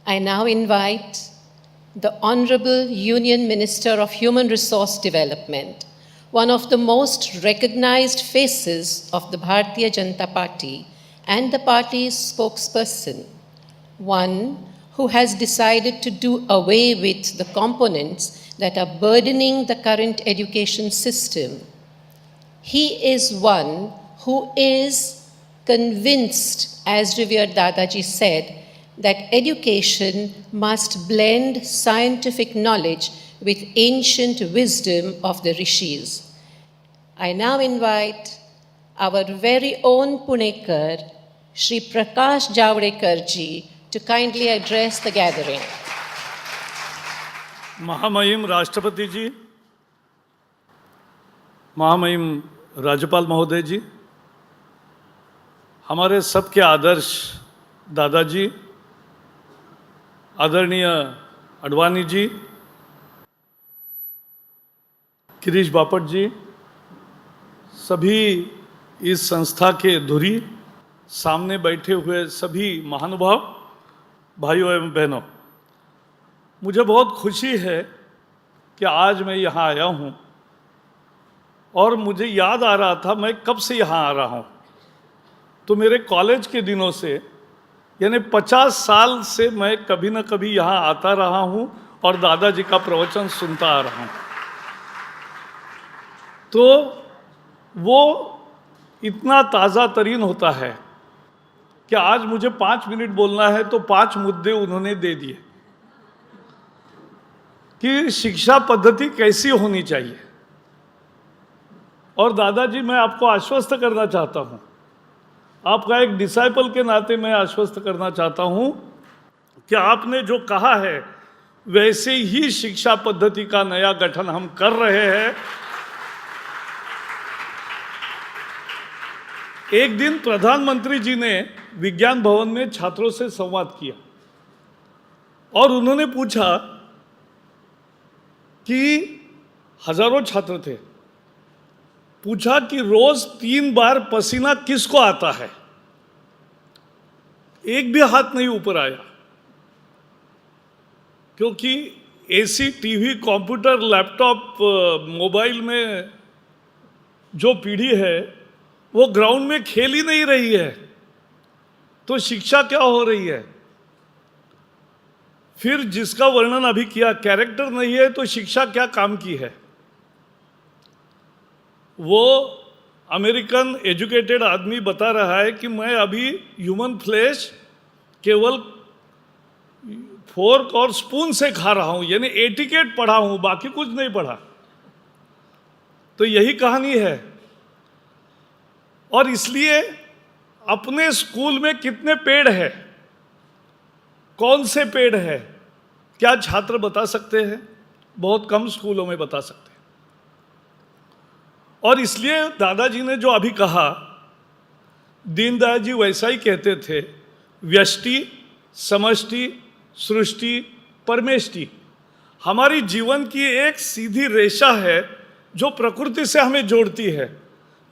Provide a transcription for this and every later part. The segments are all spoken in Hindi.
I now invite the Honorable Union Minister of Human Resource Development, one of the most recognized faces of the Bharatiya Janata Party and the party's spokesperson, one who has decided to do away with the components that are burdening the current education system. He is one who is convinced, as revered Dadaji said, that education must blend scientific knowledge with ancient wisdom of the rishis. I now invite our very own Punekar, Shri Prakash Javadekar ji, to kindly address the gathering. महामहिम राष्ट्रपति जी, महामहिम राज्यपाल महोदय जी, हमारे सबके आदर्श दादाजी, आदरणीय अडवाणी जी, गिरीश बापट जी, सभी इस संस्था के धुरी, सामने बैठे हुए सभी महानुभाव, भाइयों एवं बहनों, मुझे बहुत खुशी है कि आज मैं यहाँ आया हूँ और मुझे याद आ रहा था मैं कब से यहाँ आ रहा हूँ। तो मेरे कॉलेज के दिनों से यानी 50 साल से मैं कभी न कभी यहाँ आता रहा हूँ और दादाजी का प्रवचन सुनता आ रहा हूँ। तो वो इतना ताज़ा तरीन होता है कि आज मुझे 5 मिनट बोलना है तो 5 मुद्दे उन्होंने दे दिए कि शिक्षा पद्धति कैसी होनी चाहिए। और दादाजी, मैं आपको आश्वस्त करना चाहता हूँ, आपका एक डिसाइपल के नाते मैं आश्वस्त करना चाहता हूँ कि आपने जो कहा है वैसे ही शिक्षा पद्धति का नया गठन हम कर रहे हैं। एक दिन प्रधानमंत्री जी ने विज्ञान भवन में छात्रों से संवाद किया और उन्होंने पूछा कि हजारों छात्र थे, पूछा कि रोज 3 बार पसीना किसको आता है? एक भी हाथ नहीं ऊपर आया, क्योंकि AC, TV, computer, laptop, mobile में जो पीढ़ी है वो ग्राउंड में खेल ही नहीं रही है, तो शिक्षा क्या हो रही है? फिर जिसका वर्णन अभी किया, कैरेक्टर नहीं है तो शिक्षा क्या काम की है? वो अमेरिकन एजुकेटेड आदमी बता रहा है कि मैं अभी ह्यूमन फ्लैश केवल फोर्क और स्पून से खा रहा हूं, यानी एटिकेट पढ़ा हूं, बाकी कुछ नहीं पढ़ा। तो यही कहानी है। और इसलिए अपने स्कूल में कितने पेड़ हैं, कौन से पेड़ हैं, क्या छात्र बता सकते हैं? बहुत कम स्कूलों में बता सकते हैं। और इसलिए दादाजी ने जो अभी कहा, दीनदयाल जी वैसा ही कहते थे, व्यष्टि, समष्टि, सृष्टि, परमेष्टि। हमारी जीवन की एक सीधी रेखा है जो प्रकृति से हमें जोड़ती है,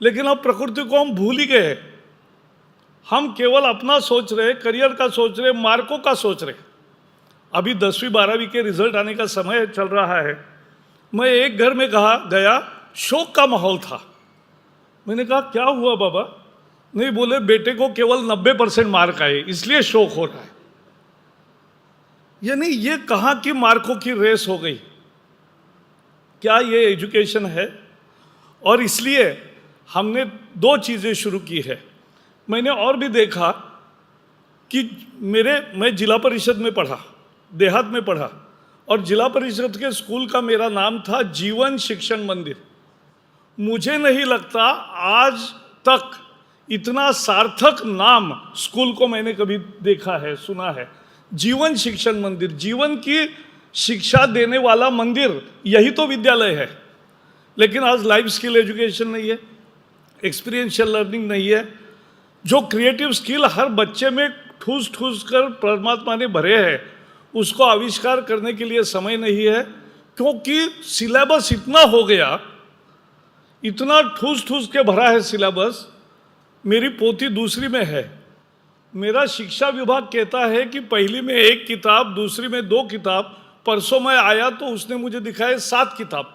लेकिन अब प्रकृति को हम भूल ही गए। हम केवल अपना सोच रहे, करियर का सोच रहे, मार्कों का सोच रहे। अभी 10वीं 12वीं के रिजल्ट आने का समय चल रहा है। मैं एक घर में गया, शोक का माहौल था। मैंने कहा क्या हुआ बाबा? नहीं, बोले बेटे को केवल 90% मार्क आए इसलिए शोक हो रहा है। यानी ये कहाँ की मार्कों की रेस हो गई? क्या ये एजुकेशन है? और इसलिए हमने 2 चीज़ें शुरू की है। मैंने और भी देखा कि मैं जिला परिषद में पढ़ा, देहात में पढ़ा, और जिला परिषद के स्कूल का मेरा नाम था जीवन शिक्षण मंदिर। मुझे नहीं लगता आज तक इतना सार्थक नाम स्कूल को मैंने कभी देखा है, सुना है। जीवन शिक्षण मंदिर, जीवन की शिक्षा देने वाला मंदिर, यही तो विद्यालय है। लेकिन आज लाइफ स्किल एजुकेशन नहीं है, एक्सपीरियंशियल लर्निंग नहीं है। जो क्रिएटिव स्किल हर बच्चे में ठूस ठूस कर परमात्मा ने भरे हैं, उसको आविष्कार करने के लिए समय नहीं है, क्योंकि सिलेबस इतना हो गया, इतना ठूस ठूस के भरा है सिलेबस। मेरी पोती दूसरी में है, मेरा शिक्षा विभाग कहता है कि पहली में 1 किताब, दूसरी में 2 किताब, परसों मैं आया तो उसने मुझे दिखाए 7 किताब।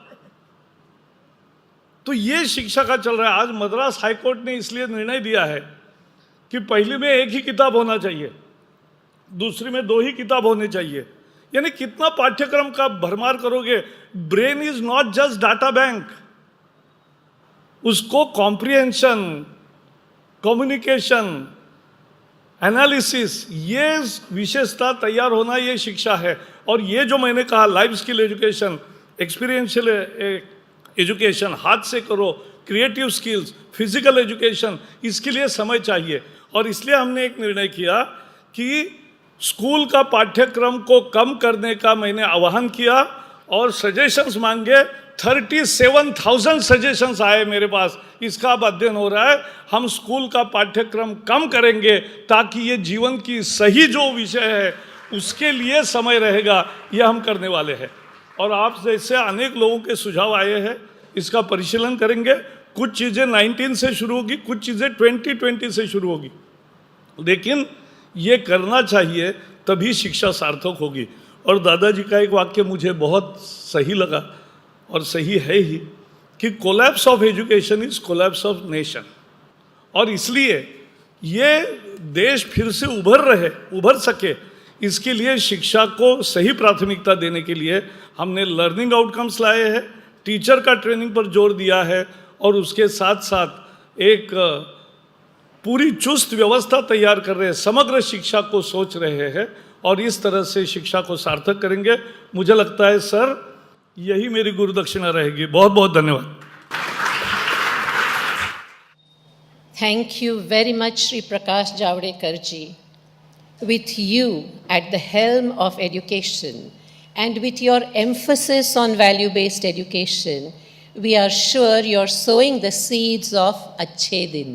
तो ये शिक्षा का चल रहा है। आज मद्रास हाईकोर्ट ने इसलिए निर्णय दिया है कि पहली में 1 ही किताब होना चाहिए, दूसरी में 2 ही किताब होनी चाहिए। यानी कितना पाठ्यक्रम का भरमार करोगे। Brain is not just data bank, उसको कॉम्प्रिहेंशन, कम्युनिकेशन, एनालिसिस, ये विशेषता तैयार होना, ये शिक्षा है। और ये जो मैंने कहा life skill education, experiential education, हाथ से करो, क्रिएटिव स्किल्स, फिजिकल एजुकेशन, इसके लिए समय चाहिए। और इसलिए हमने एक निर्णय किया कि स्कूल का पाठ्यक्रम को कम करने का मैंने आह्वान किया और सजेशंस मांगे। 37,000 सजेशंस आए मेरे पास। इसका अब अध्ययन हो रहा है। हम स्कूल का पाठ्यक्रम कम करेंगे ताकि ये जीवन की सही जो विषय है उसके लिए समय रहेगा, ये हम करने वाले हैं। और आप जैसे अनेक लोगों के सुझाव आए हैं, इसका परिशीलन करेंगे। कुछ चीज़ें 19 से शुरू होगी, कुछ चीज़ें 2020 से शुरू होगी, लेकिन ये करना चाहिए, तभी शिक्षा सार्थक होगी। और दादाजी का एक वाक्य मुझे बहुत सही लगा और सही है ही, कि collapse of education is collapse of nation. और इसलिए ये देश फिर से उभर सके, इसके लिए शिक्षा को सही प्राथमिकता देने के लिए हमने लर्निंग आउटकम्स लाए हैं, टीचर का ट्रेनिंग पर जोर दिया है, और उसके साथ साथ एक पूरी चुस्त व्यवस्था तैयार कर रहे हैं, समग्र शिक्षा को सोच रहे हैं, और इस तरह से शिक्षा को सार्थक करेंगे। मुझे लगता है सर, यही मेरी गुरुदक्षिणा रहेगी। बहुत बहुत धन्यवाद। Thank you very much, Shri Prakash Javadekar ji. With you at the helm of education and with your emphasis on value-based education, we are sure you're sowing the seeds of Achhe Din.